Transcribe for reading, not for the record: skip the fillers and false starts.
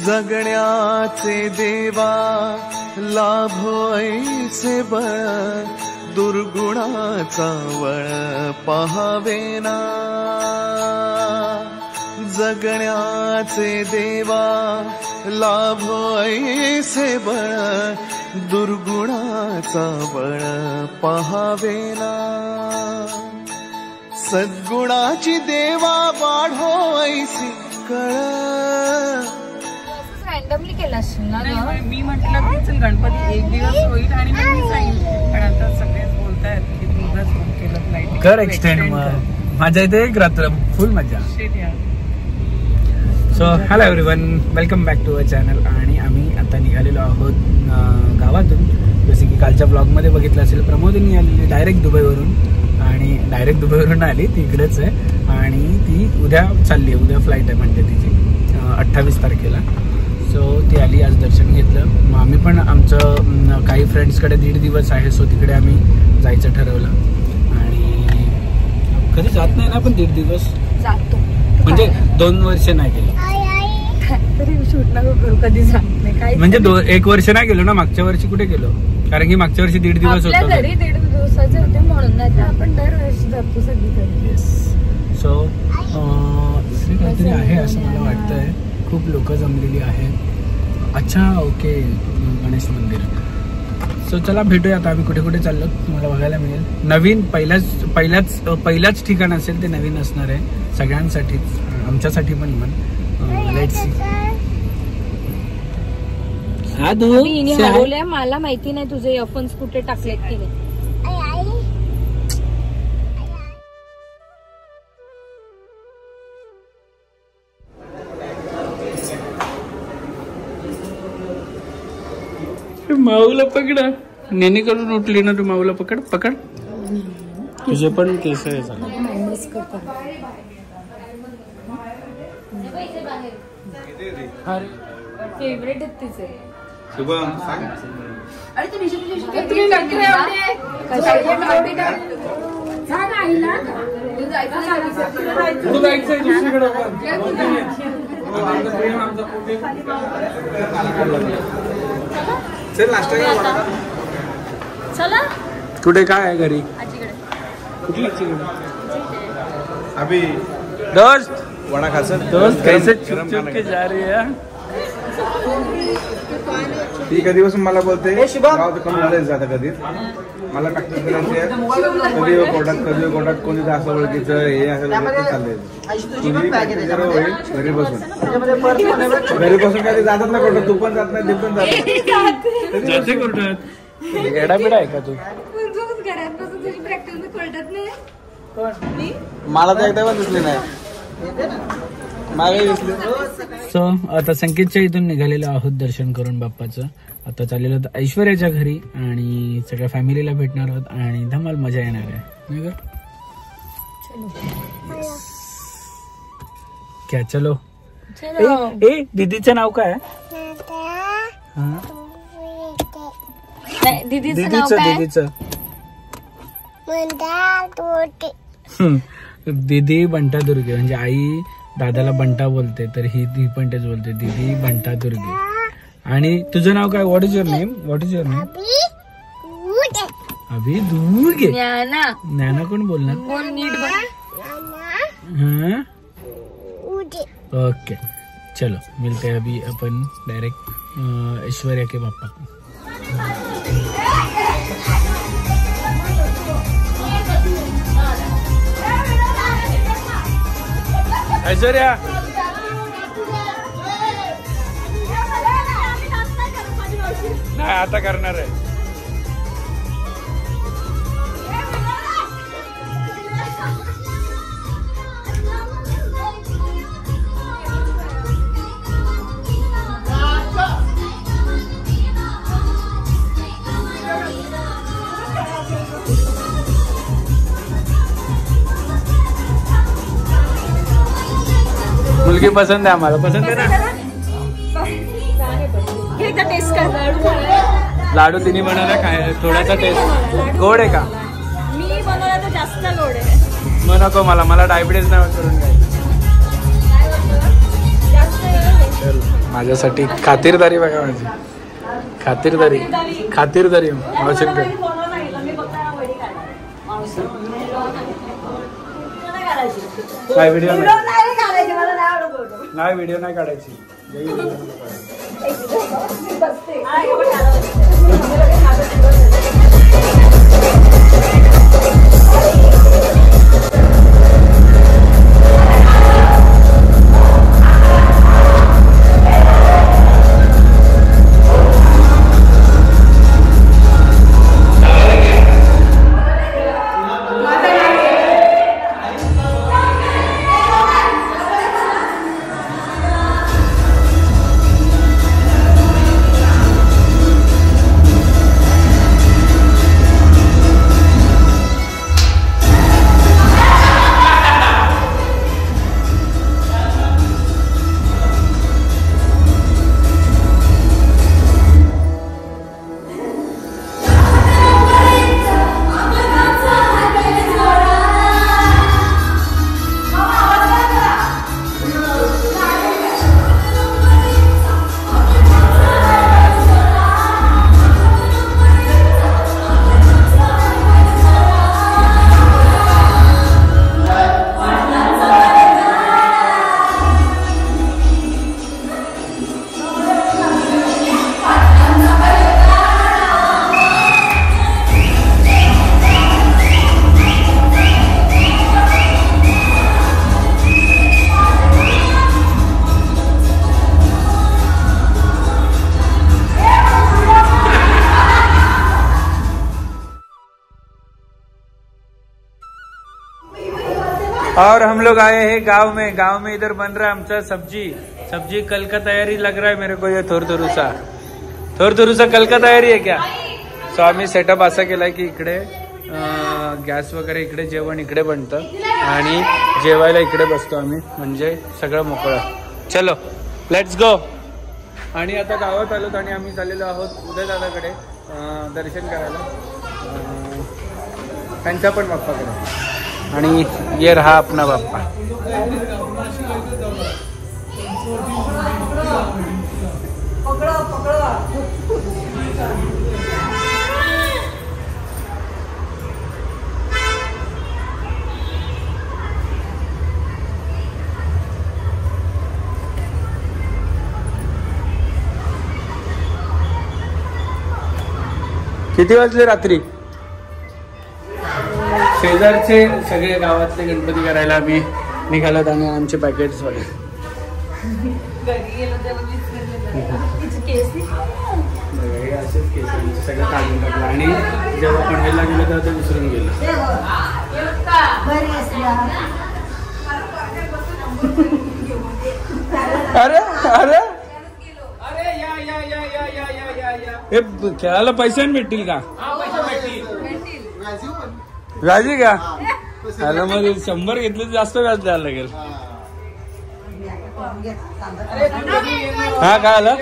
जगण्याचे देवा लाभो ऐसे बळ दुर्गुणाचा वळ पहावेना जगण्याचे देवा लाभो ऐसे बळ दुर्गुणाचा बळ पहावेना सद्गुणाची देवा वाढो ऐसी कळ रँडमली केला असेल ना मी म्हटलं की चल गणपती एक दिवस होईल आणि मग मी जाईन पण आता सगळेच बोलतायत की तुझंच बुक केलं फ्लाईट कर एक्सटेंड माझ्या इथे एक रात्र फुल मजा so hello everyone welcome back to our channel आणि आम्ही आता निघालेलो आहोत गावातून जसे की कालच्या ब्लॉगमध्ये बघितलं असेल प्रमोदिनी आलेली डायरेक्ट दुबईवरून आणि डायरेक्ट दुबईवरून आली ती इकडेच आहे आणि ती उद्या चालली आहे उद्या फ्लाईट आहे म्हणजे तिची 28 तारखेला सो ती आली आज दर्शन घेतलं मग आम्ही पण आमचं काही फ्रेंड्सकडे 1.5 दिवस आहे सो तिकडे आम्ही जायचं ठरवलं आणि कधी जात नाही ना पण 1.5 दिवस जातो म्हणजे 2 वर्ष नाही गेलो तरी शूट नको करू कधी जात नाही काही म्हणजे 1 वर्ष नाही गेलो ना मागच्या वर्षी कुठे गेलो कारण की मागच्या वर्षी 1.5 दिवस होतो घरी 1.5 दिवसाचे होते म्हणून नाही तर आपण दरवर्षी जातो सगळीकडे सो काहीतरी आहे असं मला वाटतंय खूप लोक जमलेली आहेत अच्छा ओके गणेश मंदिर सो चला भेटूया आता आम्ही कुठे कुठे चाललो तुम्हाला बघायला मिळेल नवीन पहिल्याच ठिकाण असेल ते नवीन असणार आहे सगळ्यांसाठीच आमच्यासाठी पण लेट्स सी हरवल्या मला माहिती नाही तुझे इयरफोन्स कुठे टाकलेत की नाही माऊला पकडा नेने करून उठली ना तू माऊला पकड पकड तुझे पण केस आहे फेवरेट आहेत तिचे चला कुठे काय आहे घरी कुठली अभी दोस्त वडा खासन दोस्त कैसे चुप चुप के जा रही है ती कधीपासून मला बोलते गाव तर कमी झालंच जातं कधी मला प्रॅक्टिस करायची आहे कधी कोर्टात कोणी असं ओळखीचं हे असं चाललंय तुझी प्रॅक्टिस जरा होईल घरी बसून काय जातात ना कोर्टात तू पण जात नाही ते पण जाते कोर्टात एडाबिडा आहे का तू मला तर एकदा पण दिसली नाही सो आता संकेतच्या इथून निघालेलो आहोत दर्शन करून बाप्पाचं आता चाललेलो होतं ऐश्वर्याच्या घरी आणि सगळ्या फॅमिलीला भेटणार आहोत आणि धमाल मजा येणार आहे क्या चलो ए दीदीचं नाव काय दीदीचं दीदी बंटा दुर्गे म्हणजे आई दादाला बंटा बोलते तर ही पण तेच बोलते दीदी बंटा दुर्गे आणि तुझं नाव काय व्हॉट इज युअर नेम अभि दुर्गे ज्ञाना कोण बोलणार ओके चलो मिलते हैं अभी अपन डायरेक्ट ऐश्वर्या के पापा को ऐश्वर्या नाही आता करणार आहे मुलगी पसंत आहे आम्हाला पसंत आहे ना टेस्ट कर लाडू तिने बनवला काय थोडासा टेस्ट गोड आहे का मी बनवला तर जास्त गोड आहे मग नको मला डायबिटीज नाही करून घ्यायचं जास्त माझ्यासाठी खातिरदारी बघा माझी. खातिरदारी खातिरदारी मावशींकडे. काय व्हिडिओ नाही व्हिडिओ नाही काढायची. और हम लोग आए हैं गांव में इधर बन रहा है हमचा सब्जी कल का तैयारी लग रहा है मेरे को. ये थोरथुरूसा कल का तैयारी आहे क्या. सो आम्ही सेटअप असा केलाय की इकडे गॅस वगैरे इकडे जेवण इकडे बनतं आणि जेवायला इकडे बसतो आम्ही, म्हणजे सगळं मोकळं. चलो लेट्स गो. आणि आता गावात आलोत आणि आम्ही चाललेलो आहोत उदय दादाकडे दर्शन करायला, त्यांच्या पण बाप्पाकडे. आणि ये रहा अपना बाप्पा. किती वाजले रात्री. शेजारचे सगळे गावातले गणपती करायला आम्ही निघालोत आणि आमचे पॅकेट्स वगैरे असेच केस आमचे सगळं काढून टाकलं आणि जेव्हा पनवेलला गेलो तेव्हा ते विसरून गेलो. अरे अरे हे खेळायला पैसे भेटतील का. व्याजी का. अरे मग 100 घेतले जास्त व्याज द्यायला लागेल. हा काय आलं.